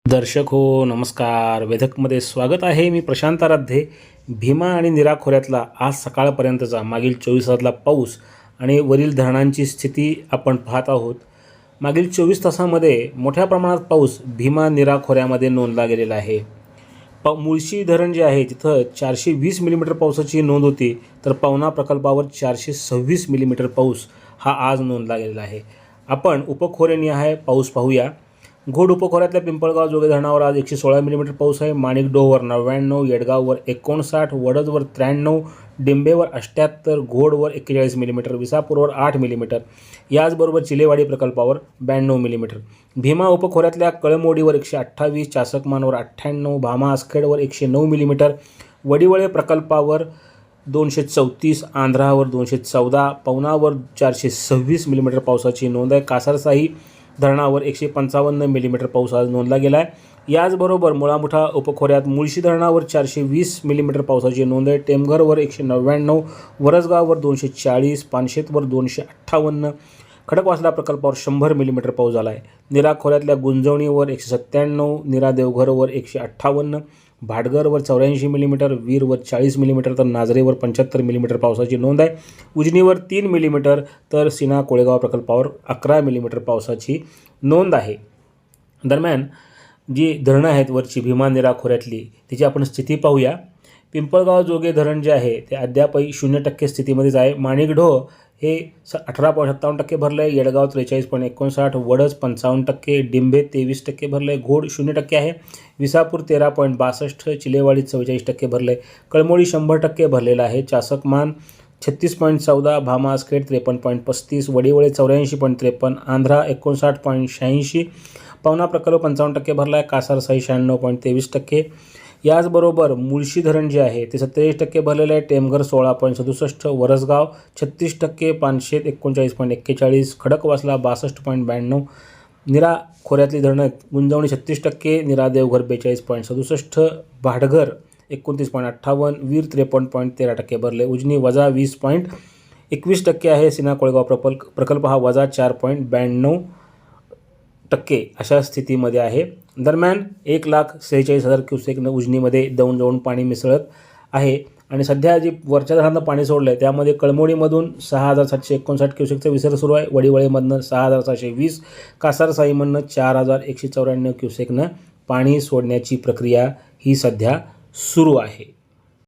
दर्शक हो नमस्कार. वेधकमध्ये स्वागत आहे. मी प्रशांत आराध्ये. भीमा आणि नीरा खोऱ्यातला आज सकाळपर्यंतचा मागील 24 तासातला पाऊस आणि वरील धरणांची स्थिती आपण पाहत आहोत. मागील 24 तासामध्ये मोठ्या प्रमाणात पाऊस भीमा नीरा खोऱ्यामध्ये नोंदला गेलेला आहे. मुळशी धरण जे आहे तिथं 420 मिलीमीटर पावसाची नोंद होती, तर पवना प्रकल्पावर 426 मिलीमीटर पाऊस हा आज नोंदला गेलेला आहे. आपण उपखोरेनिहाय पाऊस पाहूया. घोड उपखोऱ्यातल्या पिंपळगाव जोगे धरणावर आज 116 मिलीमीटर पाऊस आहे. माणिकडोहवर 99, येडगाववर 59, वडजवर 93, डिंबेवर 78, घोडवर 41 मिलीमीटर, विसापूरवर 8 मिलीमीटर, याचबरोबर चिलेवाडी प्रकल्पावर 92 मिलीमीटर. भीमा उपखोऱ्यातल्या कळमोडीवर 128, चासकमानवर 98, भामा आसखेडवर 109 मिलीमीटर, वडिवळे प्रकल्पावर 234, आंध्रावर 214, पवनावर 426 मिलीमीटर पावसाची नोंद आहे. कासारसाई धरणावर 155 मिलीमीटर पाऊस आज नोंदला गेला आहे. याचबरोबर मुळामुठा उपखोऱ्यात मुळशी धरणावर 420 मिलीमीटर पावसाची नोंद आहे. टेमघरवर 199, वरसगाववर 240, पानशेतवर 258, खडकवासला प्रकल्पावर 100 मिलीमीटर पाऊस झाला आहे. नीरा खोऱ्यातल्या गुंजवणीवर 197, नीरा देवघरवर 158, भाटघरवर 84 मिलीमीटर, वीरवर 40 मिलीमीटर, तर नाझरेवर 75 मिलीमीटर पावसाची नोंद आहे. उजनीवर 3 मिलीमीटर, तर सीना कोळेगाव प्रकल्पावर 11 मिलीमीटर पावसाची नोंद आहे. दरम्यान जी धरणं आहेत वरची भीमा नीरा खोऱ्यातली तिची आपण स्थिती पाहूया. पिंपळगाव जोगे धरण जे आहे ते अद्यापही 0% स्थितीमध्येच आहे. माणिकडोह हे 18.57% भरलं आहे. येडगाव 43.59, वडज 55%, डिंबे 23% भरलं आहे. घोड 0% आहे. विसापूर 13.62, चिलेवाडी 44% भरलं आहे. कळमोडी 100% भरलेलं आहे. चासकमान 36.14, भामा आसखेड 53.35, वडिवळे 84.53, आंध्रा 59.86, पवना प्रकल्प 55% भरला आहे. कासारसाई 96.23%. याचबरोबर मुळशी धरण जे आहे ते 27% भरलेलं आहे. टेमघर 16.67, वरसगाव 36%, पानशेत 39.41, खडकवासला 62.92, नीरा खोऱ्यातली धरणं गुंजवणी 36%, नीरा देवघर 42.67, भाटघर 29.58, वीर 53.13% भरले. उजनी वजा 20.21% आहे. सीना कोळेगाव प्रकल्प हा वजा 4.92% अशा स्थितीमध्ये आहे. दरम्यान 1,46,000 क्युसेकनं उजनीमध्ये दौन पाणी मिसळत आहे. आणि सध्या जी वरच्या धरणातनं पाणी सोडलं आहे त्यामध्ये कळमोडीमधून 6,759 क्युसेकचा विसर्ग सुरू आहे. वडिवळेमधनं 6,720, कासारसाईमधनं 4,194 क्युसेकनं पाणी सोडण्याची प्रक्रिया ही सध्या सुरू आहे.